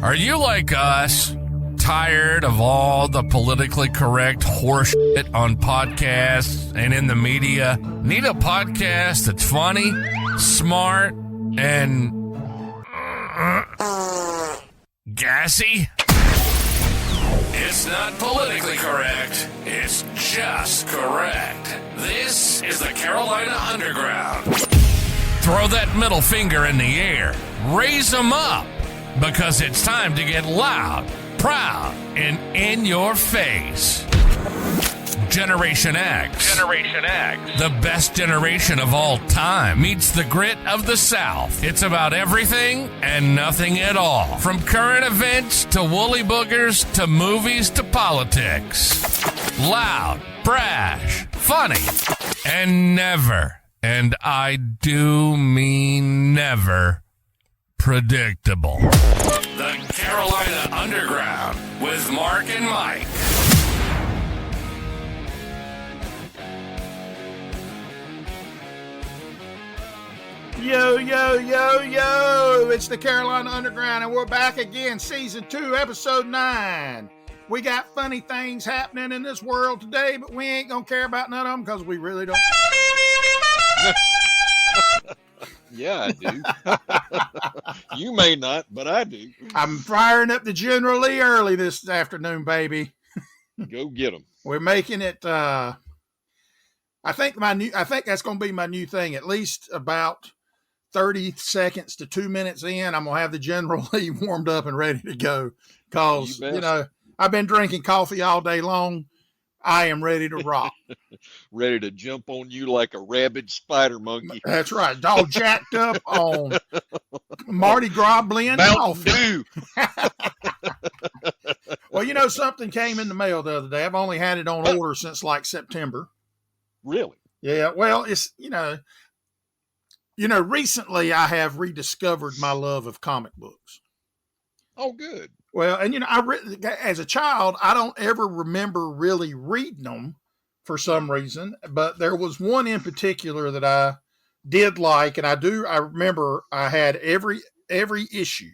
Are you like us? Tired of all the politically correct horseshit on podcasts and in the media? Need a podcast that's funny, smart, and gassy? It's not politically correct. It's just correct. This is the Carolina Underground. Throw that middle finger in the air. Raise them up. Because it's time to get loud, proud, and in your face. Generation X. Generation X. The best generation of all time meets the grit of the South. It's about everything and nothing at all. From current events to woolly boogers to movies to politics. Loud, brash, funny, and never, and I do mean never, predictable. The Carolina Underground with Mark and Mike. Yo, yo, yo, yo. It's the Carolina Underground, and we're back again. Season 2, Episode 9. We got funny things happening in this world today, but we ain't going to care about none of them because we really don't. Yeah, I do. You may not, but I do. I'm firing up the General Lee early this afternoon, baby. Go get them. We're making it. I think that's going to be my new thing. At least about 30 seconds to 2 minutes in, I'm going to have the General Lee warmed up and ready to go. Because I've been drinking coffee all day long. I am ready to rock. Ready to jump on you like a rabid spider monkey. That's right. All jacked up on Mardi Gras blend Mountain coffee. Dew. Well, something came in the mail the other day. I've only had it on order since like September. Really? Yeah. Well, it's, recently I have rediscovered my love of comic books. Oh, good. Well, and as a child, I don't ever remember really reading them for some reason, but there was one in particular that I did like, and I remember I had every issue,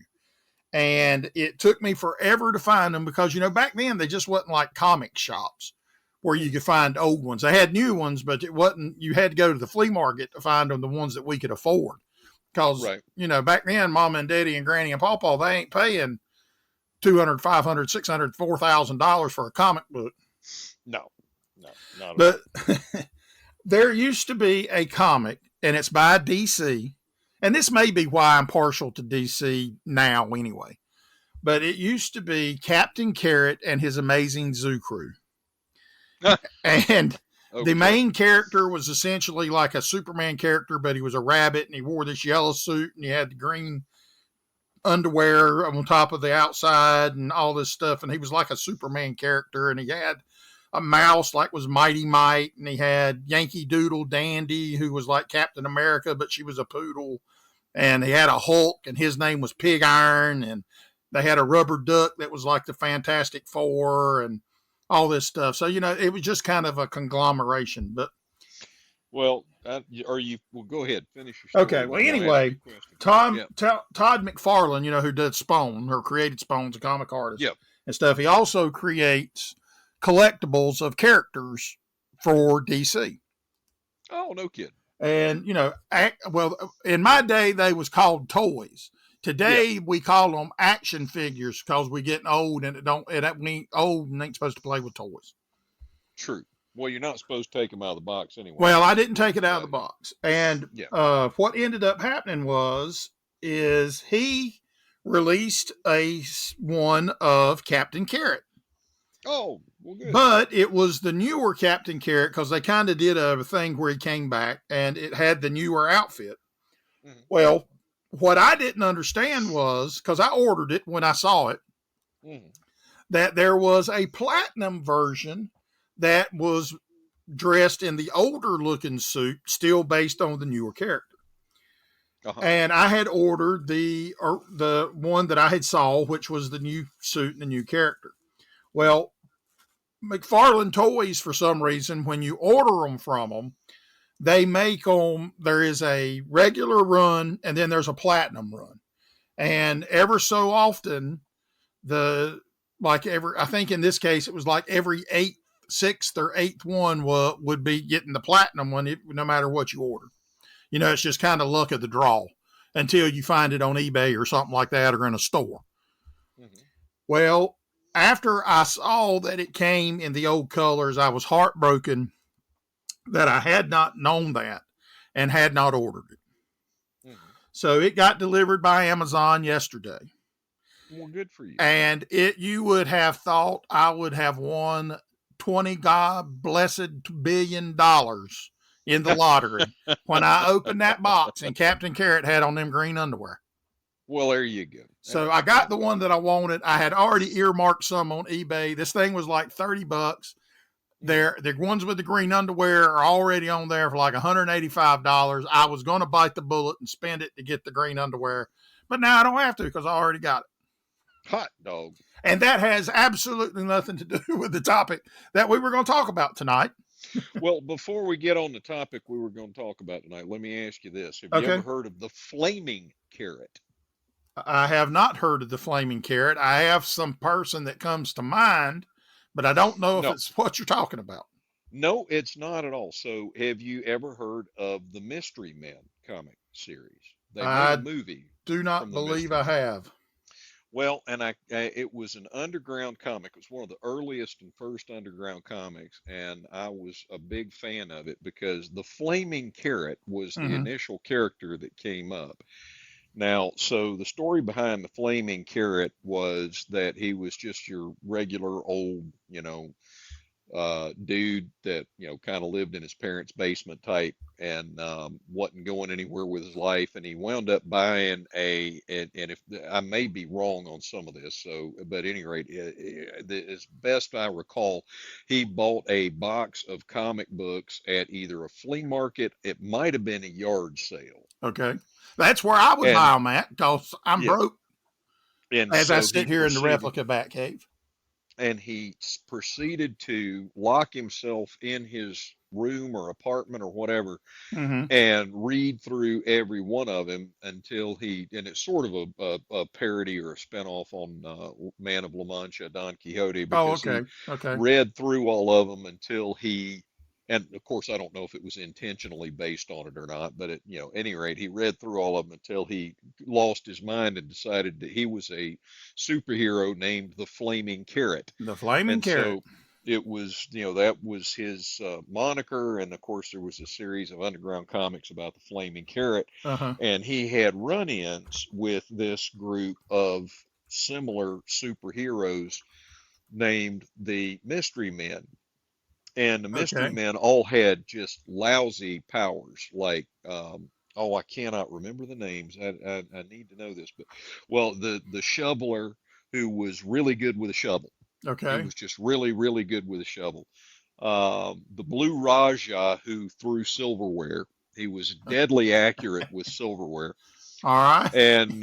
and it took me forever to find them because, back then they just wasn't like comic shops where you could find old ones. They had new ones, but it wasn't, you had to go to the flea market to find them, the ones that we could afford. Because, back then, Mama and Daddy and Granny and Pawpaw, they ain't paying $200, $500, $600, $4,000 for a comic book. No, not but there used to be a comic, and it's by DC, and this may be why I'm partial to DC now anyway, but it used to be Captain Carrot and his Amazing Zoo Crew. And the main character was essentially like a Superman character, but he was a rabbit, and he wore this yellow suit, and he had the green underwear on top of the outside and all this stuff. And he was like a Superman character, and he had a mouse like was Mighty Mite, and he had Yankee Doodle Dandy, who was like Captain America, but she was a poodle. And he had a Hulk, and his name was Pig Iron, and they had a rubber duck that was like the Fantastic Four and all this stuff. So, it was just kind of a conglomeration, but. Well, go ahead, finish your story. Okay. Well, anyway, Todd McFarlane, who did Spawn, or created Spawn's a comic artist and stuff. He also creates collectibles of characters for DC. Oh, no kidding. And, in my day, they was called toys. Today, we call them action figures because we're getting old and we ain't old and ain't supposed to play with toys. True. Well, you're not supposed to take them out of the box anyway. Well, I didn't take it out of the box. And what ended up happening is he released one of Captain Carrot. Oh, well, good. But it was the newer Captain Carrot because they kind of did a thing where he came back and it had the newer outfit. Mm-hmm. Well, what I didn't understand was, because I ordered it when I saw it, that there was a platinum version that was dressed in the older looking suit, still based on the newer character. Uh-huh. And I had ordered the one that I had saw, which was the new suit and the new character. Well, McFarlane Toys, for some reason, when you order them from them, they make them, there is a regular run and then there's a platinum run. And ever so often, I think in this case it was like every sixth or eighth one would be getting the platinum one, no matter what you ordered. It's just kind of luck of the draw until you find it on eBay or something like that, or in a store. Mm-hmm. Well, after I saw that it came in the old colors, I was heartbroken that I had not known that and had not ordered it. Mm-hmm. So it got delivered by Amazon yesterday. Well, good for you. And you would have thought I would have won God blessed billion dollars in the lottery when I opened that box and Captain Carrot had on them green underwear. Well, there you go. So I got the one that I wanted. I had already earmarked some on eBay. This thing was like $30. The ones with the green underwear are already on there for like $185. I was going to bite the bullet and spend it to get the green underwear, but now I don't have to because I already got it. Hot dog. And that has absolutely nothing to do with the topic that we were going to talk about tonight. Well, before we get on the topic we were going to talk about tonight, let me ask you this. Have you ever heard of the flaming carrot? I have not heard of the flaming carrot. I have some person that comes to mind, but I don't know if it's what you're talking about. No, it's not at all. So have you ever heard of the Mystery Men comic series? They made a movie. Do not believe I have. Well, and it was an underground comic. It was one of the earliest and first underground comics, and I was a big fan of it because the flaming carrot was the initial character that came up. Now, so the story behind the flaming carrot was that he was just your regular old, dude that, kind of lived in his parents' basement type and wasn't going anywhere with his life. And he wound up buying and if I may be wrong on some of this, but at any rate, as best I recall, he bought a box of comic books at either a flea market. It might have been a yard sale. Okay. That's where I would buy them at because I'm broke. And as I sit here in the replica Batcave. And he proceeded to lock himself in his room or apartment or whatever and read through every one of them until and it's sort of a parody or a spinoff on Man of La Mancha, Don Quixote, because he read through all of them until and of course, I don't know if it was intentionally based on it or not, but at any rate, he read through all of them until he lost his mind and decided that he was a superhero named the Flaming Carrot. The Flaming Carrot. So it was, that was his moniker. And of course, there was a series of underground comics about the Flaming Carrot. And he had run-ins with this group of similar superheroes named the Mystery Men. And the Mystery Men all had just lousy powers, like, I cannot remember the names. I need to know this, but, the shoveler who was really good with a shovel. Okay. He was just really, really good with a shovel. The Blue Raja who threw silverware. He was deadly accurate with silverware. All right. And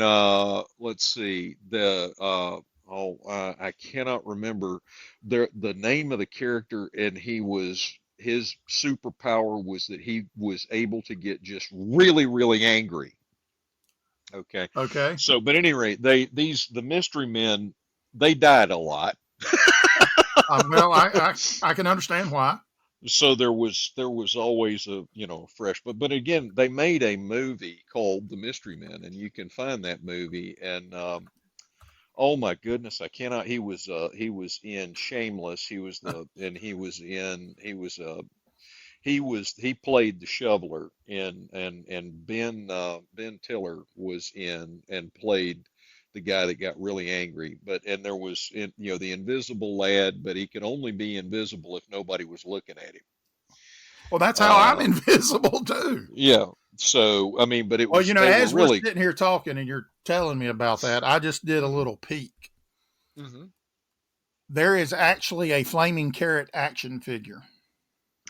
let's see, I cannot remember the name of the character, and his superpower was that he was able to get just really, really angry. Okay. So, but at any rate, the Mystery Men, they died a lot. Well, I can understand why. So there was always a fresh, but again, they made a movie called The Mystery Men, and you can find that movie. And oh my goodness, I cannot. He was in Shameless. He played the shoveler and Ben Tiller was in and played the guy that got really angry. And there was the invisible lad, but he could only be invisible if nobody was looking at him. Well, that's how I'm invisible too. Yeah. So, I mean, but it was, as we're sitting here talking and you're telling me about that, I just did a little peek. There is actually a Flaming Carrot action figure.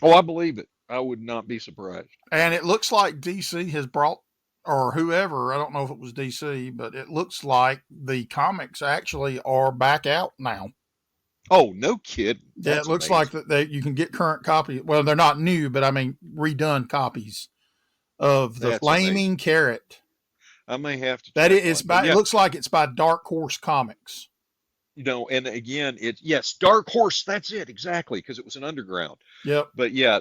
Oh, I believe it. I would not be surprised. And it looks like DC has brought, or whoever, I don't know if it was DC, but it looks like the comics actually are back out now. Oh, no kidding. Yeah, it looks amazing. Like you can get current copies. Well, they're not new, but I mean, redone copies of the Flaming Carrot. I may have to. It looks like it's by Dark Horse Comics. and again, yes, Dark Horse. That's it exactly, because it was an underground. Yep. But yeah,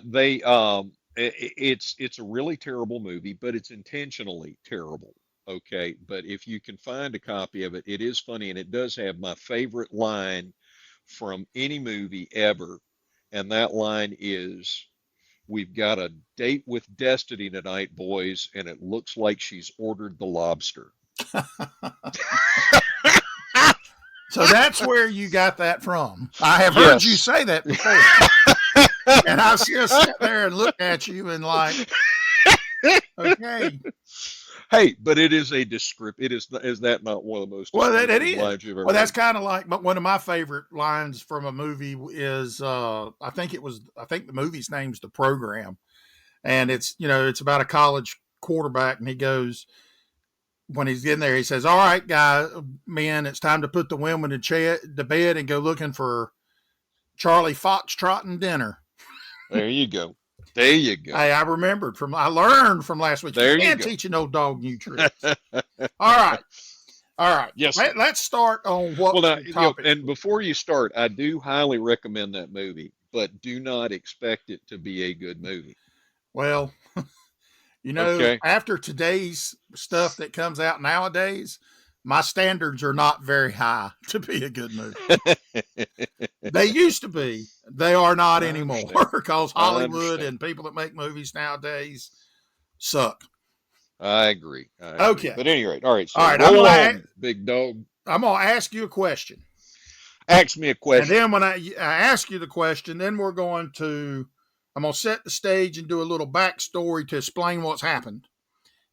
it's a really terrible movie, but it's intentionally terrible. Okay, but if you can find a copy of it, it is funny, and it does have my favorite line from any movie ever, and that line is, "We've got a date with Destiny tonight, boys, and it looks like she's ordered the lobster." So that's where you got that from. I have heard you say that before. And I just sat there and looked at you and like, okay. Hey, but it is a descript. Is that not one of the most descriptive lines you've ever Well, that's heard? kind of like, but one of my favorite lines from a movie is, I think the movie's name's The Program. And it's about a college quarterback, and he goes, when he's in there, he says, "All right, guys, men, it's time to put the women to bed and go looking for Charlie Foxtrot dinner." There you go. There you go. Hey, I learned from last week. There You can't you go. teach an old dog new tricks. All right. Yes. Let's start on what Well, now, the topic. and before you start, I do highly recommend that movie, but do not expect it to be a good movie. Well, Okay. after today's stuff that comes out nowadays, my standards are not very high to be a good movie. They used to be. They are not anymore, because Hollywood and people that make movies nowadays suck. I agree. Okay. But at any rate, all right. So All right, roll on, big dog. I'm going to ask you a question. Ask me a question. And then when I ask you the question, then I'm going to set the stage and do a little backstory to explain what's happened.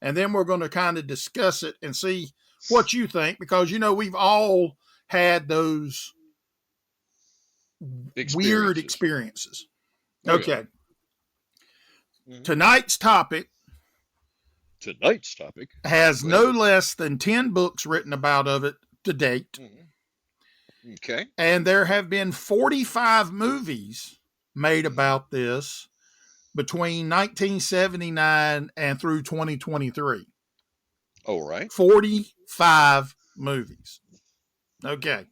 And then we're going to kind of discuss it and see what you think, because, we've all had those weird experiences. Oh, Okay. Yeah. Tonight's topic has no less than 10 books written about it to date. Mm-hmm. Okay. And there have been 45 movies made about this between 1979 and through 2023. All right. 45 movies. Okay.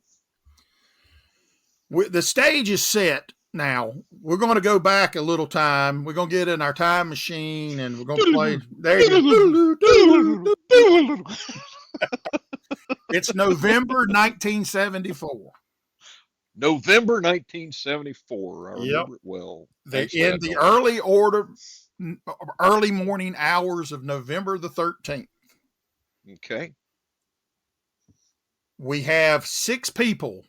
The stage is set now. We're going to go back a little time. We're going to get in our time machine and we're going to play. There you go. It's November 1974. November 1974. I remember it well. In the early morning hours of November the 13th. Okay. We have 6 people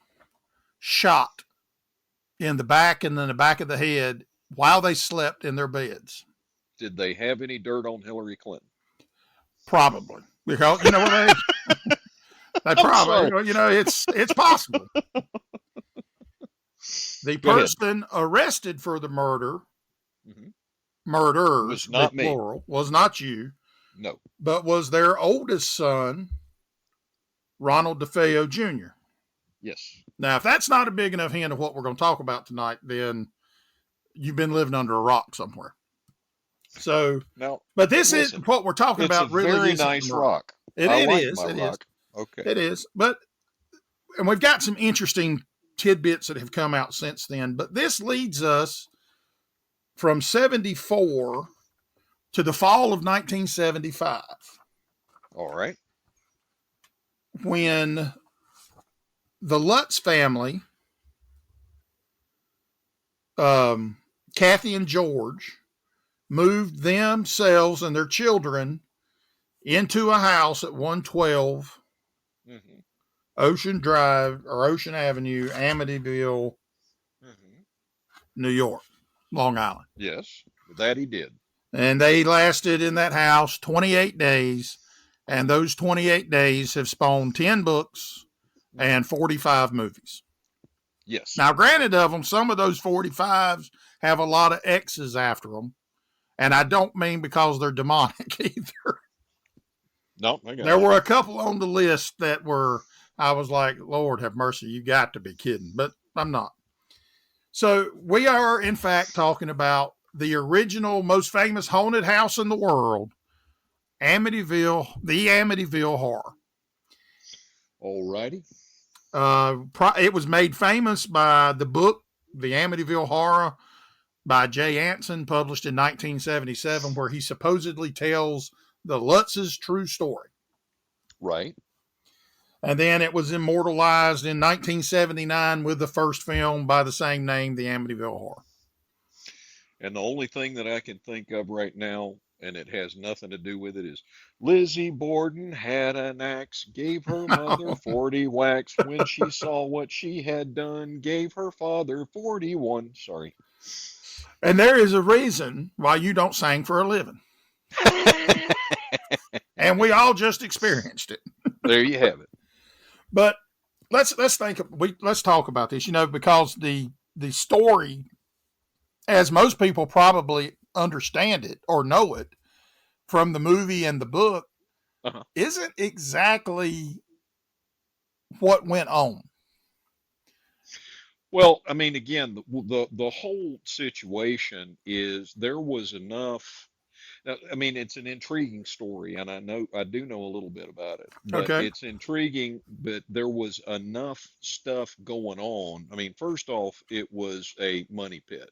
shot in the back and in the back of the head while they slept in their beds. Did they have any dirt on Hillary Clinton? Probably. Because, they probably, it's possible. The person arrested for the murders, was not me. Plural, was not you. No. But was their oldest son, Ronald DeFeo Jr. Yes. Now, if that's not a big enough hint of what we're going to talk about tonight, then you've been living under a rock somewhere. So, but this is what we're talking about. Really, very nice rock. It is. Okay. It is. And we've got some interesting tidbits that have come out since then. But this leads us from 74 to the fall of 1975. All right. When the Lutz family, Kathy and George, moved themselves and their children into a house at 112 Ocean Drive or Ocean Avenue, Amityville, New York, Long Island. Yes, that he did. And they lasted in that house 28 days. And those 28 days have spawned 10 books and 45 movies. Yes. Now, granted of them, some of those 45s have a lot of X's after them. And I don't mean because they're demonic either. No, there were a couple on the list that I was like, Lord have mercy, you got to be kidding. But I'm not. So we are, in fact, talking about the original, most famous haunted house in the world, the Amityville Horror. All righty. It was made famous by the book, The Amityville Horror, by Jay Anson, published in 1977, where he supposedly tells the Lutz's true story. Right. And then it was immortalized in 1979 with the first film by the same name, The Amityville Horror. And the only thing that I can think of right now, and it has nothing to do with it, is Lizzie Borden had an axe, gave her mother 40 whacks. When she saw what she had done, gave her father 41. Sorry. And there is a reason why you don't sing for a living. And we all just experienced it. There you have it. But let's talk about this, because the story, as most people probably understand it or know it from the movie and the book, isn't exactly what went on. Well, I mean, again, the whole situation is there was enough. Now, I mean, it's an intriguing story, and I do know a little bit about it. But Okay. It's intriguing, but there was enough stuff going on. I mean, first off, it was a money pit.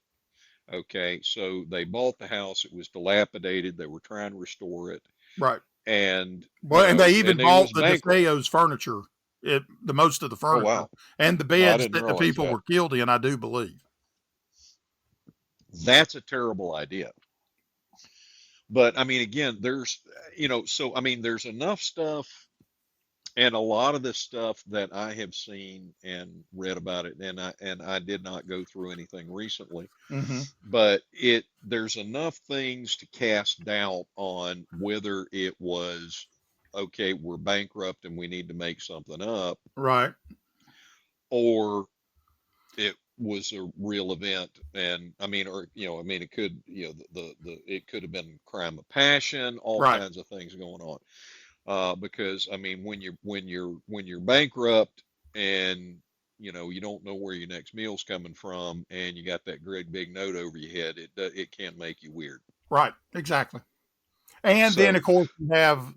Okay, so they bought the house. It was dilapidated. They were trying to restore it. Right. And and they even bought the bankrupt. DeFeo's furniture, the most of the furniture, wow. and the I beds didn't that the realize people that. were killed in, I do believe. That's a terrible idea. But I mean, again, there's there's enough stuff, and a lot of this stuff that I have seen and read about it, and I did not go through anything recently, but there's enough things to cast doubt on whether it was okay, we're bankrupt and we need to make something up, Right. or it was a real event. And I mean, it could, it could have been crime of passion, all Right. kinds of things going on. Because I mean, when you're bankrupt and you don't know where your next meal's coming from, and you got that great big note over your head, it can make you weird. Right. Exactly. And So, then, of course, you have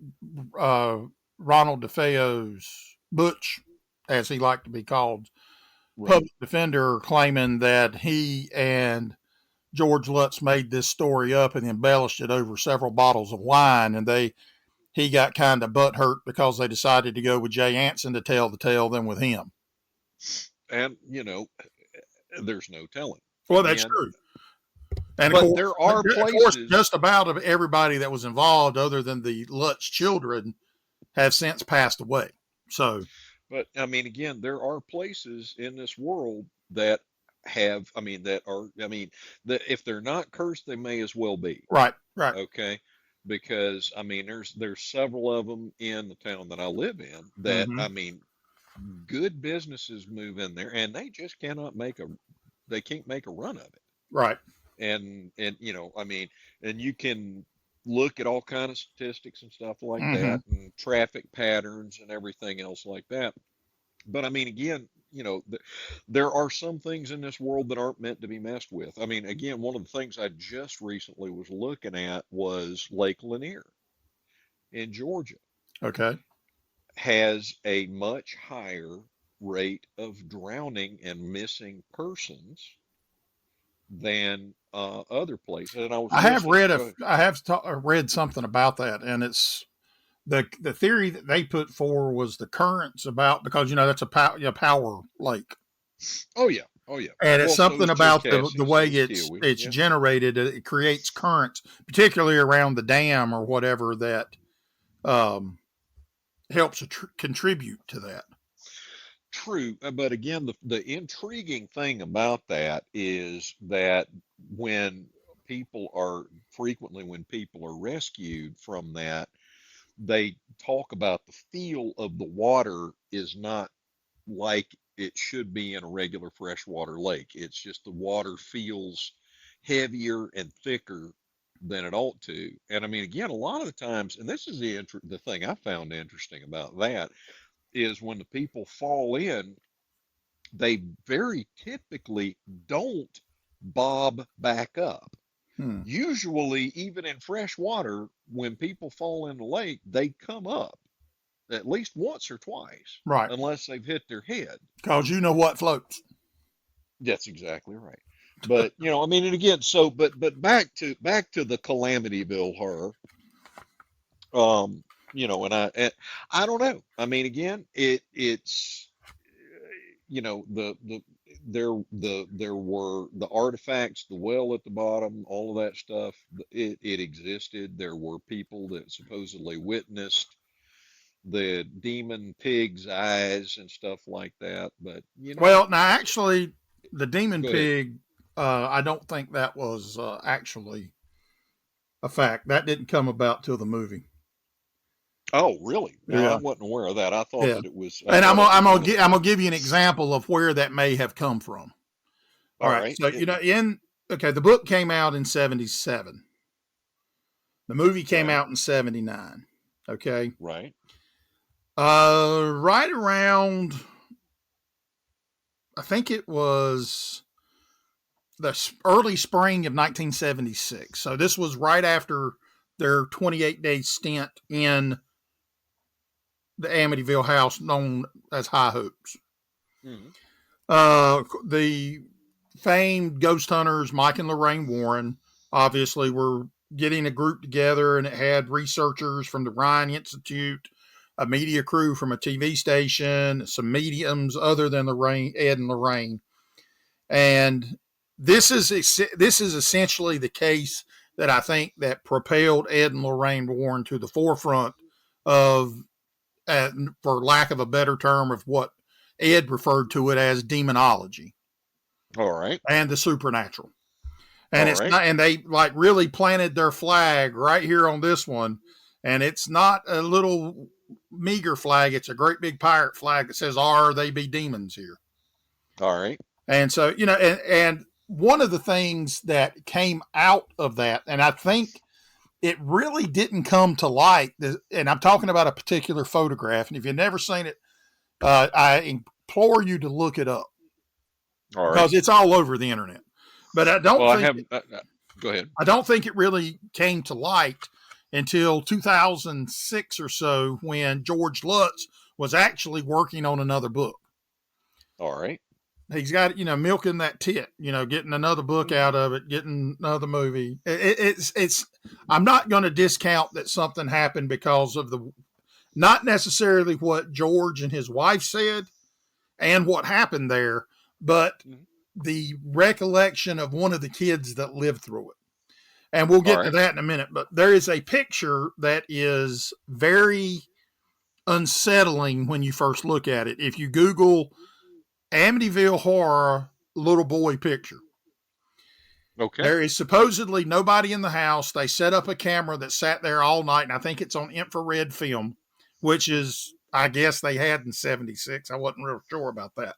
Ronald DeFeo's Butch, as he liked to be called, right. public defender, claiming that he and George Lutz made this story up and embellished it over several bottles of wine, and he got kind of butthurt because they decided to go with Jay Anson to tell the tale than with him. And there's no telling. Well, that's true. And but of course, there are places. Of course, just about everybody that was involved, other than the Lutz children, have since passed away. So, but I mean, again, there are places in this world that have, that if they're not cursed, they may as well be. Right. Right. Okay. Because I mean, there's several of them in the town that I live in that I mean, good businesses move in there and they just they can't make a run of it. Right. And I mean, and you can look at all kind of statistics and stuff like that, and traffic patterns and everything else like that. But I mean, again, there are some things in this world that aren't meant to be messed with. I mean, again, one of the things I just recently was looking at was Lake Lanier in Georgia. Okay. Has a much higher rate of drowning and missing persons than other places. And I have read something about that, and it's the theory that they put forward was the currents because that's a power lake. Oh yeah, and it's something about the way it's generated. It creates currents, particularly around the dam or whatever, that helps contribute to that. True, but again, the intriguing thing about that is that when people are rescued from that, they talk about the feel of the water is not like it should be in a regular freshwater lake. It's just the water feels heavier and thicker than it ought to. And I mean, again, a lot of the times, and this is the thing I found interesting about that, is when the people fall in, they very typically don't bob back up. Usually, even in fresh water, when people fall in the lake, they come up. at least once or twice, Right. unless they've hit their head. Because you know what floats. That's exactly right. But I mean, and again, so but back to the Calamityville horror. And I don't know. I mean, again, it's there were the artifacts, the well at the bottom, all of that stuff. It existed. There were people that supposedly witnessed the demon pig's eyes and stuff like that. But Well, now actually, the demon go ahead. pig, I don't think that was actually a fact. That didn't come about till the movie. Oh, really? Well, I Yeah, wasn't aware of that. I thought yeah. that it was. I And thought it was one of the I'm gonna things. give you an example of where that may have come from. All All right. right, So hit me. the book came out in '77. The movie came Right, out in '79. Okay. right. Right around, I think it was the early spring of 1976. So this was right after their 28-day stint in the Amityville house known as High Hopes. Hmm. The famed ghost hunters, Mike and Lorraine Warren, obviously were getting a group together, and it had researchers from the Ryan Institute, a media crew from a TV station, some mediums other than Ed and Lorraine. And this is essentially the case that I think that propelled Ed and Lorraine Warren to the forefront of, for lack of a better term, of what Ed referred to it as demonology All right, and the supernatural. And all it's right. not, and they like really planted their flag right here on this one. And it's not a little meager flag; it's a great big pirate flag that says "R they be demons here." All right. And so, and one of the things that came out of that, and I think it really didn't come to light, and I'm talking about a particular photograph, and if you've never seen it, I implore you to look it up All right. because it's all over the internet. But Well, I haven't. Go ahead. I don't think it really came to light until 2006 or so, when George Lutz was actually working on another book. All right. He's got, milking that tit, getting another book out of it, getting another movie. It's I'm not going to discount that something happened because of not necessarily what George and his wife said and what happened there, but Mhm. the recollection of one of the kids that lived through it. And we'll All get to right. that in a minute, but there is a picture that is very unsettling when you first look at it. If you Google Amityville horror little boy picture, Okay. there is supposedly nobody in the house. They set up a camera that sat there all night, and I think it's on infrared film, which is, I guess, they had in '76. I wasn't real sure about that.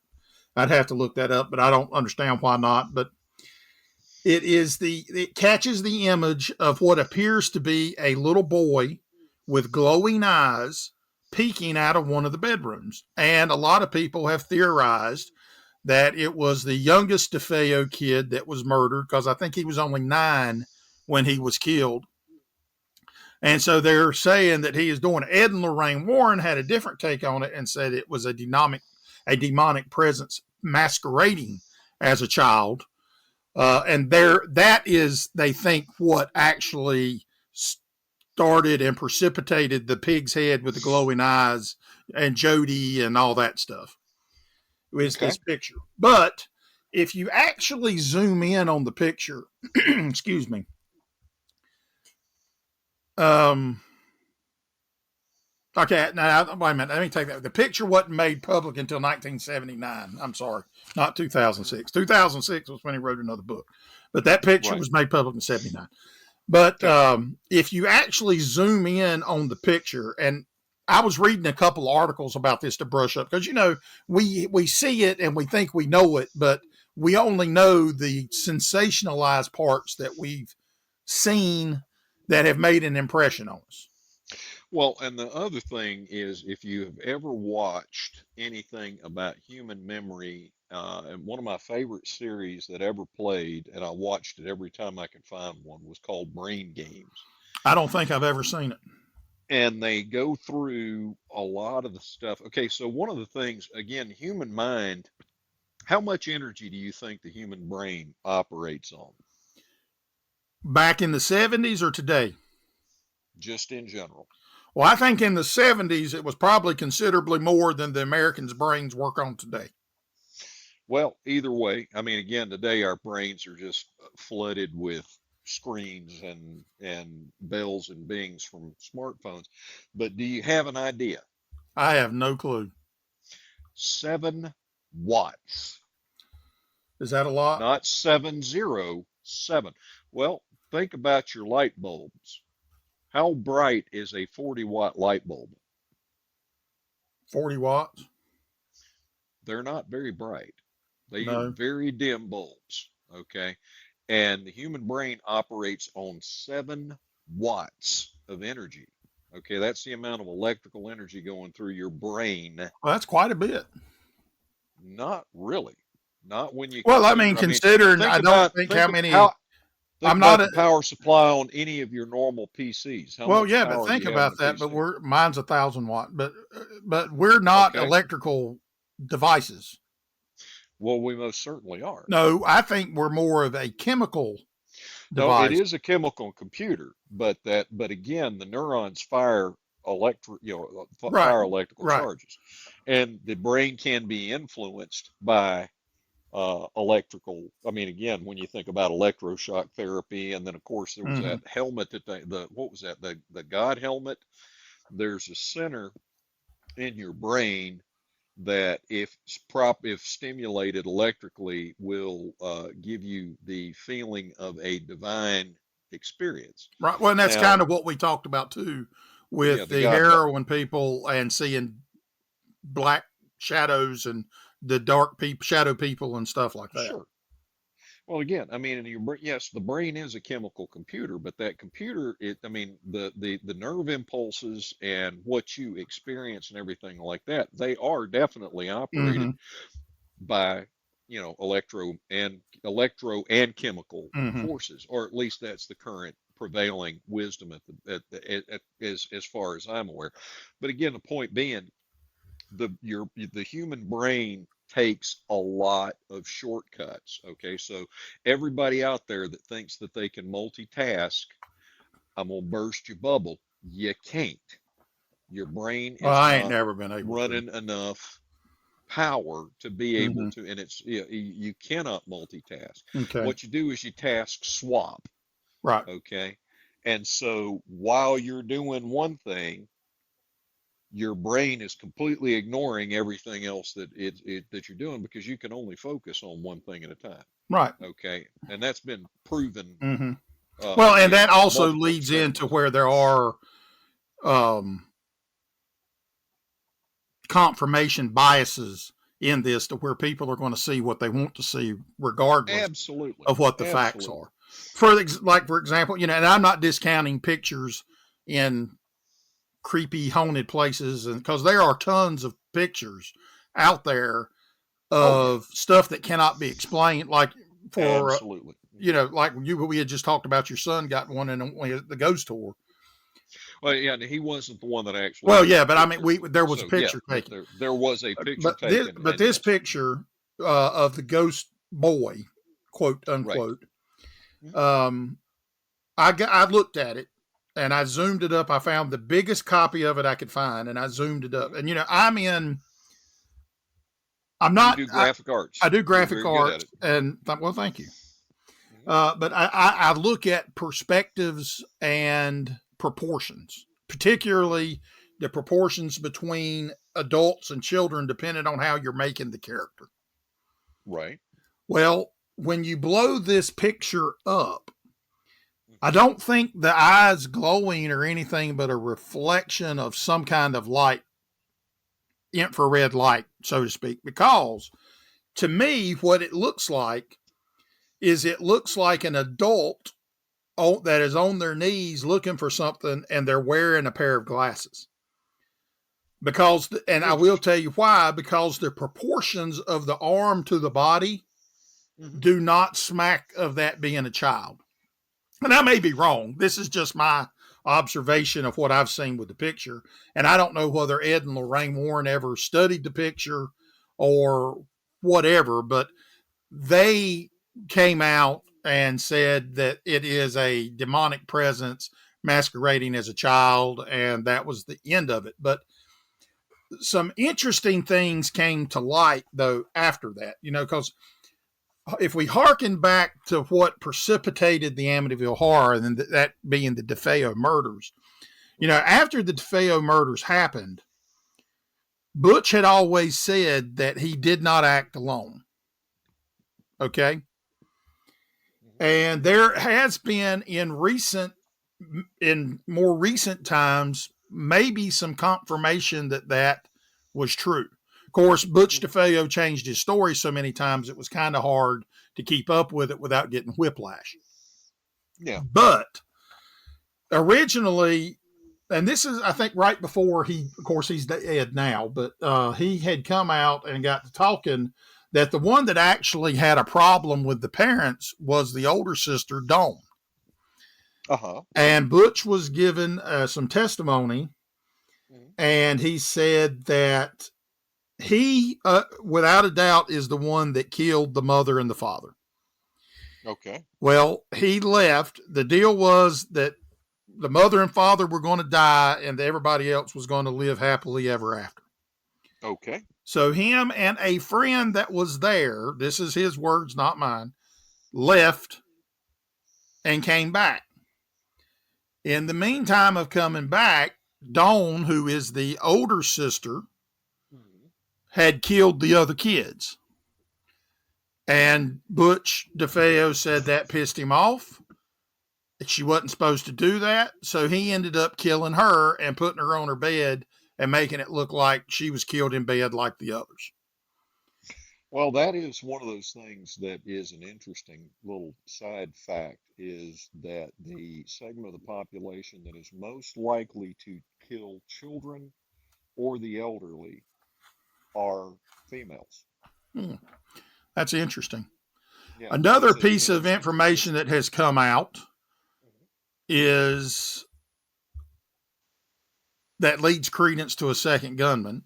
I'd have to look that up, but I don't understand why not. But it catches the image of what appears to be a little boy with glowing eyes peeking out of one of the bedrooms. And a lot of people have theorized that it was the youngest Defeo kid that was murdered, because I think he was only 9 when he was killed. And so they're saying that he is doing it. Ed and Lorraine Warren had a different take on it and said it was a demonic presence masquerading as a child. And that is, they think, what actually started and precipitated the pig's head with the glowing eyes and Jody and all that stuff. Is Okay. this picture. But if you actually zoom in on the picture, excuse me, okay, now wait a minute. Let me take that. The picture wasn't made public until 1979. I'm sorry, not 2006. 2006 was when he wrote another book, but that picture Right. was made public in '79. But Okay. if you actually zoom in on the picture, and I was reading a couple articles about this to brush up, because we see it and we think we know it, but we only know the sensationalized parts that we've seen that have made an impression on us. Well, and the other thing is, if you have ever watched anything about human memory, and one of my favorite series that ever played, and I watched it every time I could find one, was called Brain Games. I don't think I've ever seen it. and they go through a lot of the stuff. Okay, so one of the things, again, human mind, how much energy do you think the human brain operates on? Back in the 70s or today? Just in general. Well, I think in the 70s, it was probably considerably more than the Americans' brains work on today. Well, either way, I mean, again, today our brains are just flooded with screens and bells and bings from smartphones. But do you have an idea? I have no clue. 7 watts. Is that a lot? Not 707. Well, think about your light bulbs. How bright is a 40-watt light bulb? 40 watts? They're not very bright. They are No. very dim bulbs, okay? And the human brain operates on 7 watts of energy. Okay, that's the amount of electrical energy going through your brain. Well, that's quite a bit. Not really. Not when you Well, consider, considering I don't think how many. Think I'm about not the power supply on any of your normal PCs. How well, much yeah, power but think do you have about in a that. But PC? mine's 1,000 watt. But we're not Okay. electrical devices. Well, we most certainly are. No, I think we're more of a chemical No, it device. is a chemical computer, but again, the neurons fire Right. fire electrical Right. charges, and the brain can be influenced by electrical. I mean, again, when you think about electroshock therapy, and then of course there was Mm-hmm. that helmet what was that? The God helmet. There's a center in your brain that if stimulated electrically will give you the feeling of a divine experience. Right. Well, and that's Now, kind of what we talked about too, yeah, with the the God helmet. heroin people and seeing black shadows and the dark people, shadow people, and stuff like that. Sure. Well, again, I mean, in your brain, yes, the brain is a chemical computer, but that computer, the nerve impulses and what you experience and everything like that, they are definitely Mm-hmm. operated by, electro and chemical Mm-hmm. forces, or at least that's the current prevailing wisdom as far as I'm aware. But again, the point being, the human brain takes a lot of shortcuts. Okay, so everybody out there that thinks that they can multitask, I'm gonna burst your bubble. You can't. Your brain Well, is I ain't not never been able running enough power to be to. able Mm-hmm. to, and you cannot multitask. Okay. What you do is you task swap. Right. Okay, and so while you're doing one thing, your brain is completely ignoring everything else that that you're doing, because you can only focus on one thing at a time. Right. Okay, and that's been proven. Mm-hmm. Well, and that also multiple leads into experiments. where there are confirmation biases in this, to where people are going to see what they want to see regardless Absolutely. of what the facts are. For example, and I'm not discounting pictures in creepy haunted places, and because there are tons of pictures out there of stuff that cannot be explained, like for Absolutely. like we had just talked about, your son got one in the ghost tour. Well, yeah, he wasn't the one that actually. Well, yeah, but I mean, there was a picture taken. There was a picture taken. But this picture of the ghost boy, quote unquote, right. I looked at it and I zoomed it up. I found the biggest copy of it I could find, and I zoomed it up. And You do graphic arts. I do graphic arts, and well, thank you. But I look at perspectives and proportions, particularly the proportions between adults and children, depending on how you're making the character. Right. Well, when you blow this picture up, I don't think the eye's glowing or anything but a reflection of some kind of light, infrared light, so to speak, because to me, what it looks like is an adult that is on their knees looking for something, and they're wearing a pair of glasses. And I will tell you why, because the proportions of the arm to the body do not smack of that being a child. And I may be wrong. This is just my observation of what I've seen with the picture. And I don't know whether Ed and Lorraine Warren ever studied the picture or whatever, but they came out and said that it is a demonic presence masquerading as a child, and that was the end of it. But some interesting things came to light, though, after that, because if we hearken back to what precipitated the Amityville horror, and that being the Defeo murders, after the Defeo murders happened, Butch had always said that he did not act alone. Okay. And there has been in more recent times, maybe some confirmation that was true. Of course, Butch Defeo changed his story so many times, it was kind of hard to keep up with it without getting whiplash. Yeah. But originally, and this is, I think, right before of course, he's dead now, but he had come out and got to talking that the one that actually had a problem with the parents was the older sister, Dawn. Uh-huh. And Butch was given some testimony, and he said that he, without a doubt, is the one that killed the mother and the father. Okay. Well, he left. The deal was that the mother and father were going to die, and everybody else was going to live happily ever after. Okay. So him and a friend that was there, this is his words, not mine, left and came back. In the meantime of coming back, Dawn, who is the older sister, had killed the other kids. And Butch Defeo said that pissed him off. She wasn't supposed to do that. So he ended up killing her and putting her on her bed and making it look like she was killed in bed like the others. Well, that is one of those things that is an interesting little side fact, is that the segment of the population that is most likely to kill children or the elderly are females. That's interesting. Yeah, another piece of information that has come out is that leads credence to a second gunman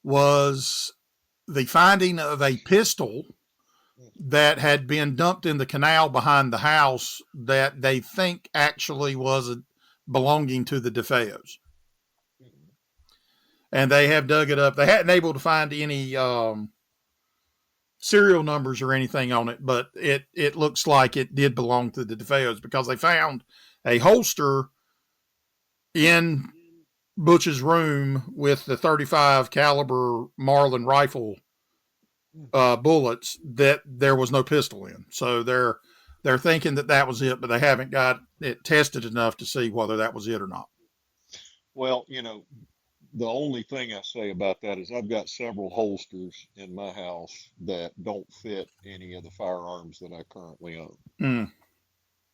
was the finding of a pistol that had been dumped in the canal behind the house that they think actually was belonging to the Defeos. And they have dug it up. They hadn't able to find any serial numbers or anything on it, but it looks like it did belong to the Defeos because they found a holster in Butch's room with the 35 caliber Marlin rifle bullets that there was no pistol in. So they're thinking that was it, but they haven't got it tested enough to see whether that was it or not. Well, the only thing I say about that is I've got several holsters in my house that don't fit any of the firearms that I currently own.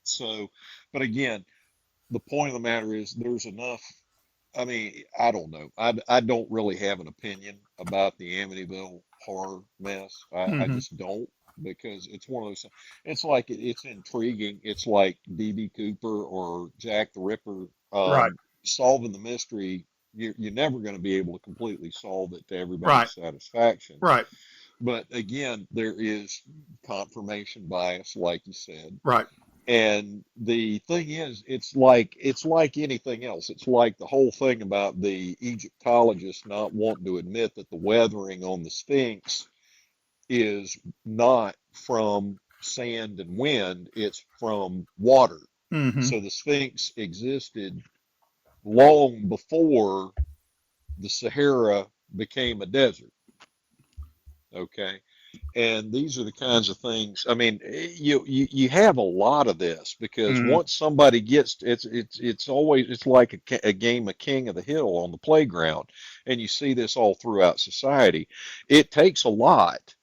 So, but again, the point of the matter is there's enough. I mean, I don't know. I don't really have an opinion about the Amityville horror mess. I just don't, because it's one of those. It's like it's intriguing. It's like D.B. Cooper or Jack the Ripper. Right. Solving the mystery. You're never going to be able to completely solve it to everybody's satisfaction. Right. But again, there is confirmation bias, like you said. Right. And the thing is, it's like anything else. It's like the whole thing about the Egyptologists not wanting to admit that the weathering on the Sphinx is not from sand and wind, it's from water. So the Sphinx existed long before the Sahara became a desert. Okay. And these are the kinds of things. I mean, you have a lot of this because once somebody gets, it's like a game of King of the Hill on the playground, and you see this all throughout society. It takes a lot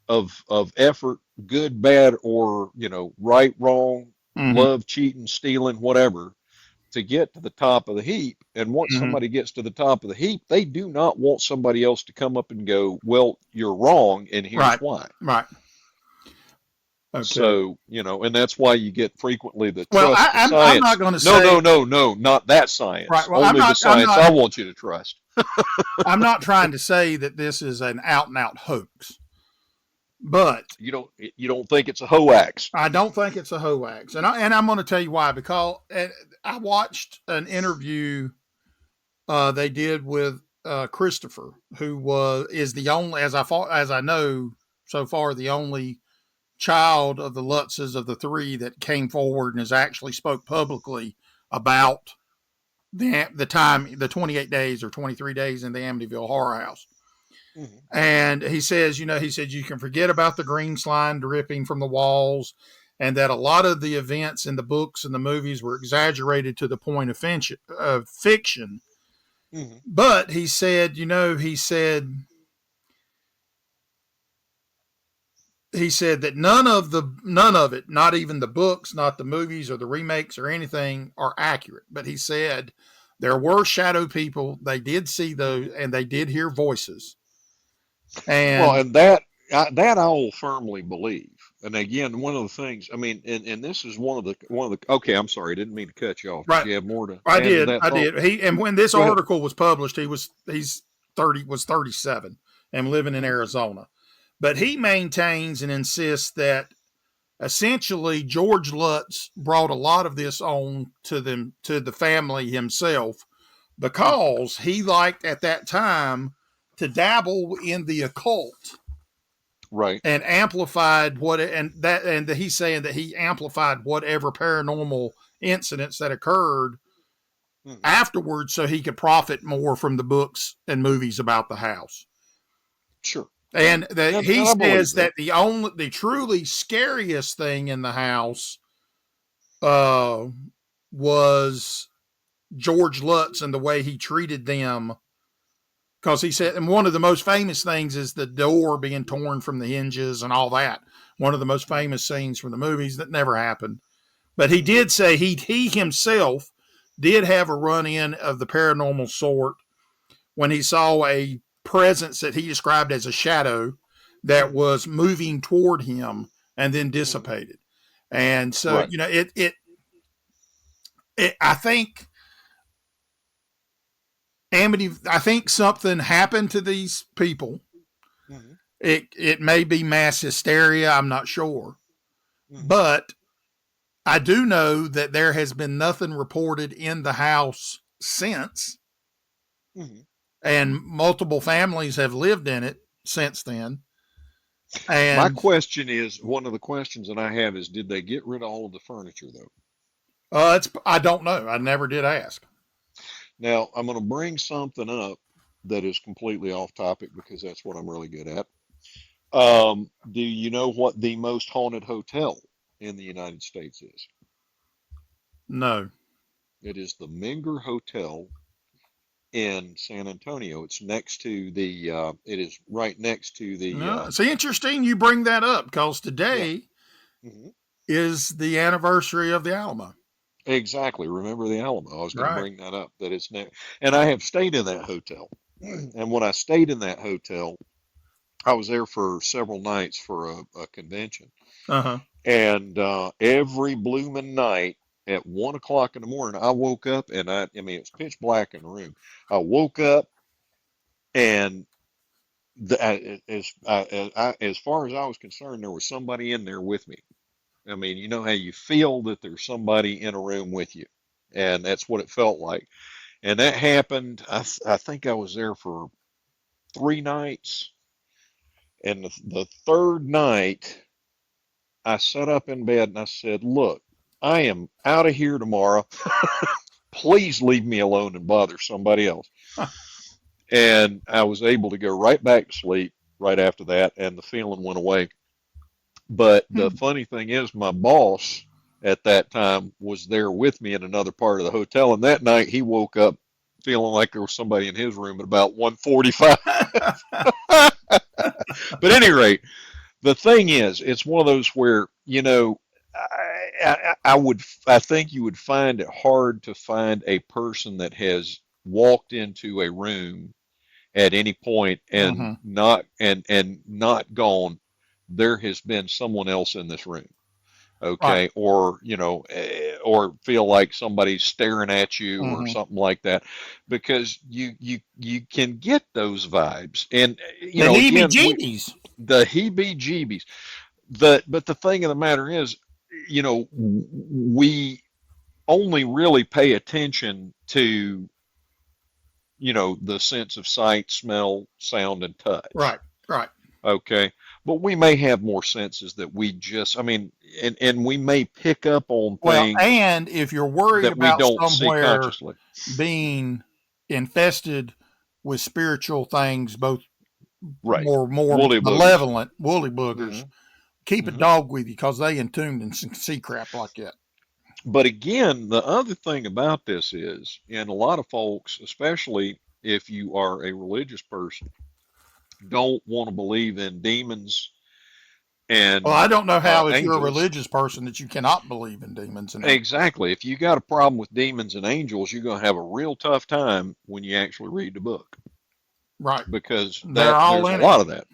of effort, good, bad, or right, wrong, love, cheating, stealing, whatever, to get to the top of the heap. And once somebody gets to the top of the heap, they do not want somebody else to come up and go, well, you're wrong, and here's why. Right. Okay. So, and that's why you get frequently the Well, trust the I'm science. not going to No, say. no, no, no, not that Right. science. Well, Only the I'm science not. I want you to trust. I'm not trying to say that this is an out and out hoax, but You don't think it's a hoax? I don't think it's a hoax, and I'm going to tell you why. Because I watched an interview they did with Christopher, who is the only, as I know so far, the only child of the Lutzes of the three that came forward and has actually spoke publicly about the 28 days or 23 days in the Amityville Horror House. Mm-hmm. And he says, you can forget about the green slime dripping from the walls, and that a lot of the events in the books and the movies were exaggerated to the point of fiction. Mm-hmm. But he said, that none of it, not even the books, not the movies or the remakes or anything, are accurate. But he said there were shadow people. They did see those, and they did hear voices. Well, And and that I will firmly believe. And again, one of the things, I mean, and this is one of the. Okay, I'm sorry, I didn't mean to cut you off. right, Did you have more to I add to did, that I thought? did. And when this Go ahead. article was published, he's 37 and living in Mhm. Arizona. But he maintains and insists that essentially George Lutz brought a lot of this on to the family himself, because he liked at that time to dabble in the occult Right. and he's saying that he amplified whatever paranormal incidents that occurred Mhm. afterwards so he could profit more from the books and movies about the house. Sure. And he And I believe says that. that the truly scariest thing in the house was George Lutz and the way he treated them. Because he said, and one of the most famous things is the door being torn from the hinges and all that. One of the most famous scenes from the movies that never happened. But he did say he himself did have a run in of the paranormal sort when he saw a presence that he described as a shadow that was moving toward him and then dissipated. And so, Right. I think I think something happened to these people. Mhm. It may be mass hysteria, I'm not sure. Mhm. But I do know that there has been nothing reported in the house since, Mhm. and multiple families have lived in it since then. My And question is, one of the questions that I have is, did they get rid of all of the furniture though? I don't know. I never did ask. Now, I'm going to bring something up that is completely off topic because that's what I'm really good at. Do you know what the most haunted hotel in the United States is? No. It is the Menger Hotel in San Antonio. It is right next to the, No. It's interesting you bring that up, because yeah. today Hmm. is the anniversary of the Alamo. Exactly. Remember the Alamo. I was going to Right. bring that up, that it's next. And I have stayed in that hotel. And when I stayed in that hotel, I was there for several nights for a convention. Uh-huh. And every blooming night at 1 o'clock in the morning, I woke up and I mean, it was pitch black in the room. I woke up and as far as I was concerned, there was somebody in there with me. I mean, you know how you feel that there's somebody in a room with you, and that's what it felt like. And that happened. I think I was there for 3 nights, and the third night, I sat up in bed and I said, "Look, I am out of here tomorrow. Please leave me alone and bother somebody else." And I was able to go right back to sleep right after that, and the feeling went away. But the Hmm. funny thing is, my boss at that time was there with me in another part of the hotel, and that night he woke up feeling like there was somebody in his room at about 1:45. But at any rate, the thing is, it's one of those where, I think you would find it hard to find a person that has walked into a room at any point and Mm-hmm. not gone, there has been someone else in this room. Right. Okay. Or, or feel like somebody's staring at you or Mm-hmm. something like that, because you can get those vibes. And, The again, heebie-jeebies. the heebie-jeebies. But the thing of the matter is, we only really pay attention to, the sense of sight, smell, sound, and touch. Right. Right. Okay. But we may have more senses that we just, I mean, and we may pick up on Well, things and if you're worried that we about don't see somewhere consciously. being infested with spiritual things, both Right. more Woolly boogers. malevolent woolly boogers, Hmm. keep a Hmm. dog with you because they in tuned and see crap like that. But again, the other thing about this is, and a lot of folks, especially if you are a religious person, don't want to believe in demons Well, I and don't know how, if you're a angels. religious person, that you cannot believe in demons and angels. Exactly. If you got a problem with demons and angels, you're going to have a real tough time when you actually read the book, Right. because They're all there's a in it. lot of that.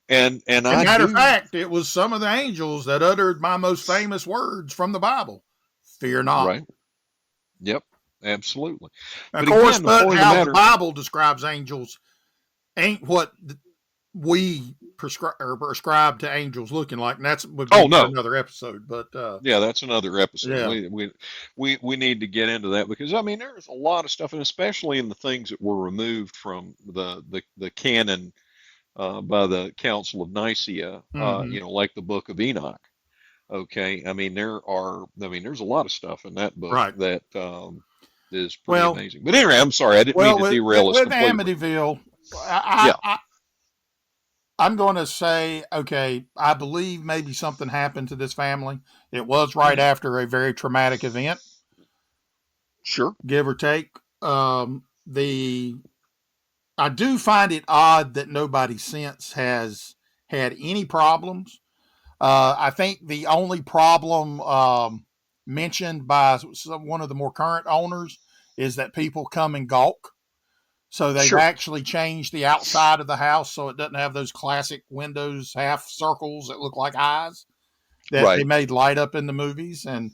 And As a I matter of do. fact, it was some of the angels that uttered my most famous words from the Bible: "Fear not." Right. Yep. Absolutely. Of But course, again, the but point of the how the matter. Bible describes angels ain't what we prescribe to angels looking like, and that's would Oh be for no. another episode. But Yeah, that's another episode. yeah, We need to get into that, because I mean there's a lot of stuff, and especially in the things that were removed from the canon by the Council of Nicaea, hmm, like the Book of Enoch. Okay, I mean there's a lot of stuff in that book right. that is pretty Well, amazing. But anyway, I'm sorry, I didn't mean well, to derail us with completely. Amityville, Yeah, I'm going to say, okay, I believe maybe something happened to this family. It was right mhm, after a very traumatic event, sure, give or take. The I do find it odd that nobody since has had any problems. I think the only problem mentioned by one of the more current owners is that people come and gawk. So they've sure, actually changed the outside of the house so it doesn't have those classic windows, half circles that look like eyes that they right. made light up in the movies. And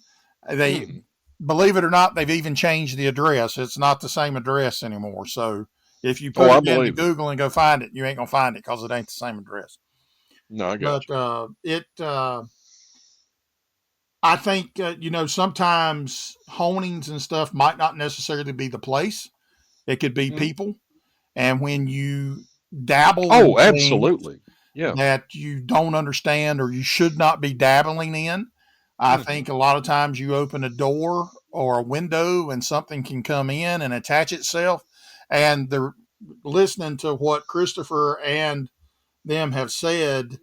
they, Hmm. believe it or not, they've even changed the address. It's not the same address anymore. So if you Oh, put I it into believe it. Google and go find it, you ain't gonna find it because it ain't the same address. No, I got But I think sometimes honings and stuff might not necessarily be the place. It could be you. Mhm. people, and when you dabble in Oh, things absolutely. Yeah. that you don't understand or you should not be dabbling in, I Hmm. think a lot of times you open a door or a window and something can come in and attach itself. And they're listening to what Christopher and them have said.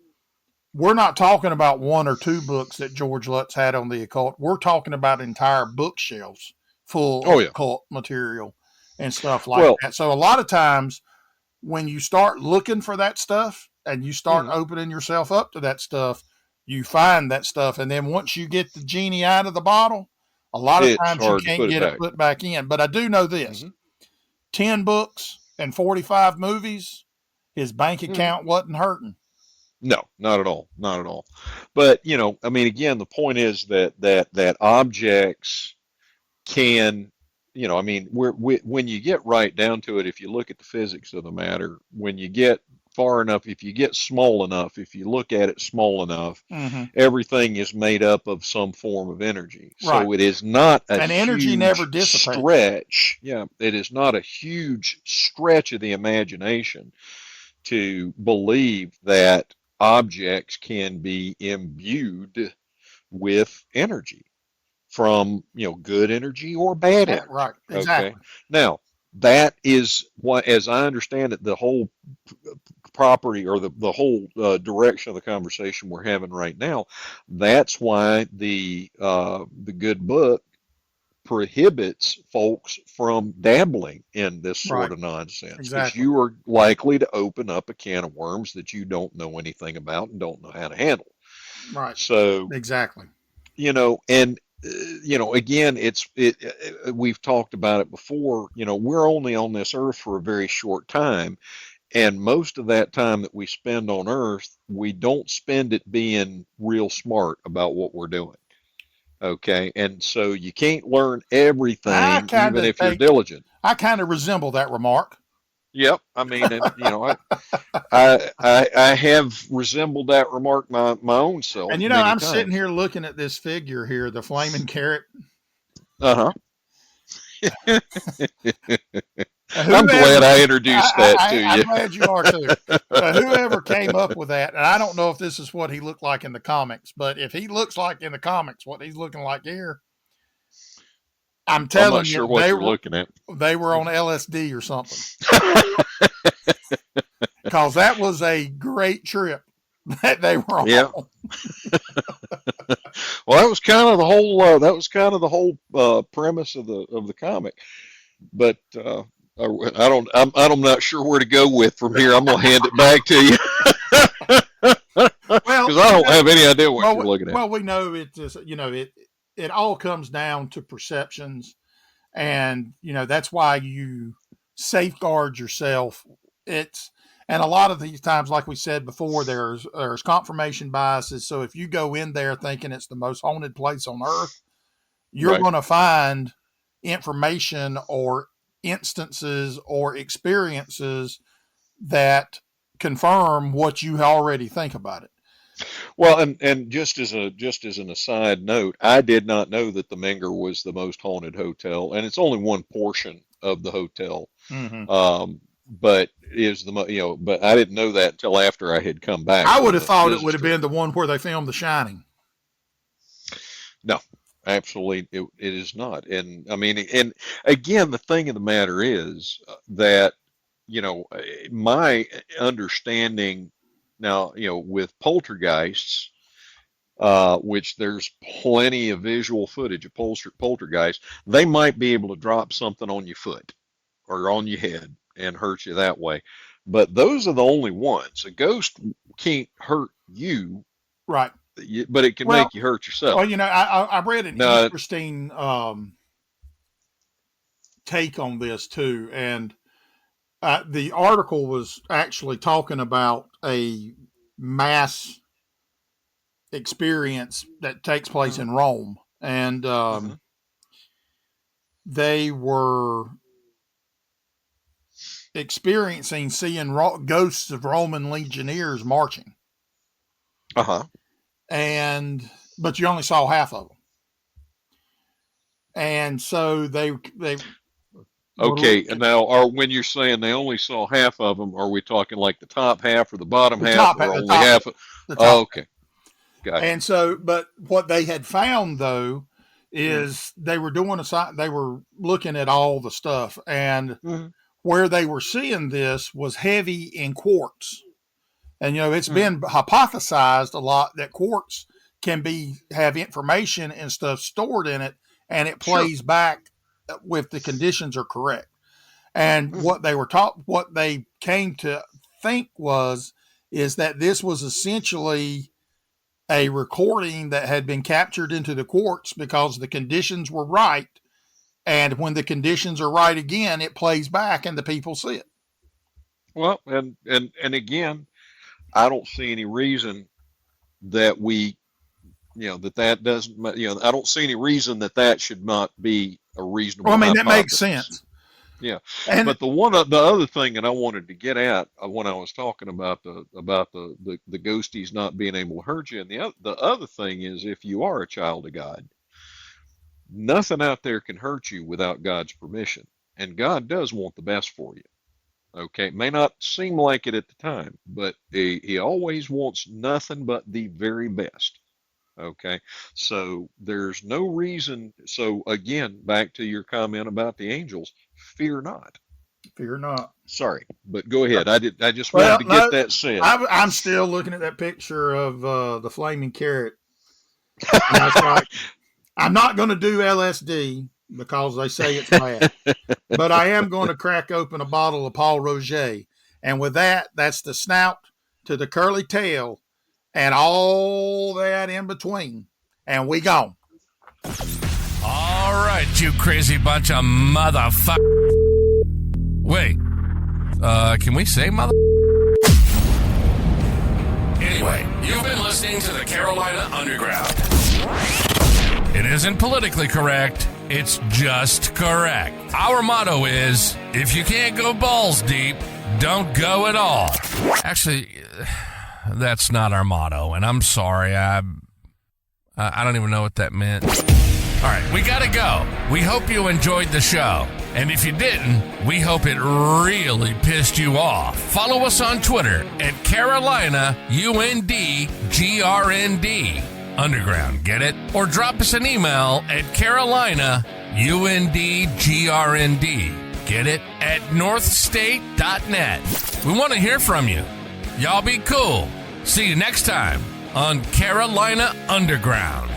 We're not talking about one or two books that George Lutz had on the occult. We're talking about entire bookshelves full Oh, of yeah. occult material and stuff like Well, that. So a lot of times when you start looking for that stuff and you start mhm, opening yourself up to that stuff, you find that stuff. And then once you get the genie out of the bottle, a lot of it's times you hard to can't put it get it back. put back in. But I do know this: Hmm. 10 books and 45 movies, his bank Hmm. account wasn't hurting. No, not at all. Not at all. But, I mean, again, the point is that objects can, I mean, when you get right down to it, if you look at the physics of the matter, when you get far enough, if you get small enough, if you look at it small enough, Mm-hmm. everything is made up of some form of energy. Right. So it is not a And energy never huge dissipates. stretch. Yeah, it is not a huge stretch of the imagination to believe that objects can be imbued with energy, from good energy or bad Right. energy. Okay. Exactly. Now, that is what, as I understand it, the whole property, or the whole direction of the conversation we're having right now. That's why the good book prohibits folks from dabbling in this Right. sort of nonsense, because Exactly. you are likely to open up a can of worms that you don't know anything about and don't know how to handle. Right. So, Exactly. and again, we've talked about it before. We're only on this earth for a very short time, And most of that time that we spend on Earth, we don't spend it being real smart about what we're doing. Okay. And so you can't learn everything, even if you're diligent. I kind of resemble that remark. Yep. I mean, and, you know, I have resembled that remark my own self. And, you know, I'm sitting here looking at this figure here, the flaming carrot. Uh-huh. I'm glad I introduced that to you. I'm glad you are too. Whoever came up with that, and I don't know if this is what he looked like in the comics, but if he looks like in the comics what he's looking like here, I'm telling not sure you, what you're looking at. They were on LSD or something. Because that was a great trip that they were on. Yeah. Well, that was kind of the whole. That was kind of the whole premise of the comic. But I'm not sure where to go with from here. I'm gonna hand it back to you. Well, because I don't have any idea what you're looking at. Well, we know it is. You know, it all comes down to perceptions, and you know that's why you safeguard yourself. And a lot of these times, like we said before, there's confirmation biases. So if you go in there thinking it's the most haunted place on earth, you're going to find information or instances or experiences that confirm what you already think about it. Well, and just as an aside note, I did not know that the Menger was the most haunted hotel, and it's only one portion of the hotel. Mm-hmm. But is the but I didn't know that until after I had come back. I would have thought it would have been the one where they filmed The Shining. No, absolutely, it is not. And I mean, and again, the thing of the matter is that my understanding now, with poltergeists, which there's plenty of visual footage of poltergeists, they might be able to drop something on your foot or on your head and hurt you that way. But those are the only ones. A ghost can't hurt you. Right. But it can make you hurt yourself. Well, I read an interesting take on this too. And the article was actually talking about a mass experience that takes place in Rome. And they were experiencing seeing ghosts of Roman legionnaires marching. Uh-huh. But you only saw half of them. And so they okay, and now when you're saying they only saw half of them, are we talking like the top half or the bottom half, or only half? Okay. Got it. And so, but what they had found though is they were looking at all the stuff, and where they were seeing this was heavy in quartz. And, it's been hypothesized a lot that quartz can have information and stuff stored in it, and it plays back if the conditions are correct. And what they came to think is that this was essentially a recording that had been captured into the quartz because the conditions were right. And when the conditions are right again, it plays back and the people see it. Well, and again, I don't see any reason that that doesn't, I don't see any reason that should not be a reasonable hypothesis. That makes sense. Yeah. But the other thing that I wanted to get at when I was talking about the ghosties not being able to hurt you, and the other thing is, if you are a child of God, nothing out there can hurt you without God's permission. And God does want the best for you. Okay. It may not seem like it at the time, but he always wants nothing but the very best. Okay. So there's no reason. So again, back to your comment about the angels, fear not. Fear not. Sorry, but go ahead. I just wanted to get that said. I'm still looking at that picture of the flaming carrot. And I was like, I'm not going to do LSD because they say it's bad, but I am going to crack open a bottle of Paul Roger. And with that's the snout to the curly tail and all that in between. And we gone. All right, you crazy bunch of motherfuckers. Wait, Can we say mother? Anyway, you've been listening to the Carolina Underground. It isn't politically correct. It's just correct. Our motto is, if you can't go balls deep, don't go at all. Actually, that's not our motto, and I'm sorry. I don't even know what that meant. All right, we gotta go. We hope you enjoyed the show. And if you didn't, we hope it really pissed you off. Follow us on Twitter at Carolina UNDGRND Underground, get it? Or drop us an email at Carolina UNDGRND, get it? At northstate.net. We want to hear from you. Y'all be cool. See you next time on Carolina Underground.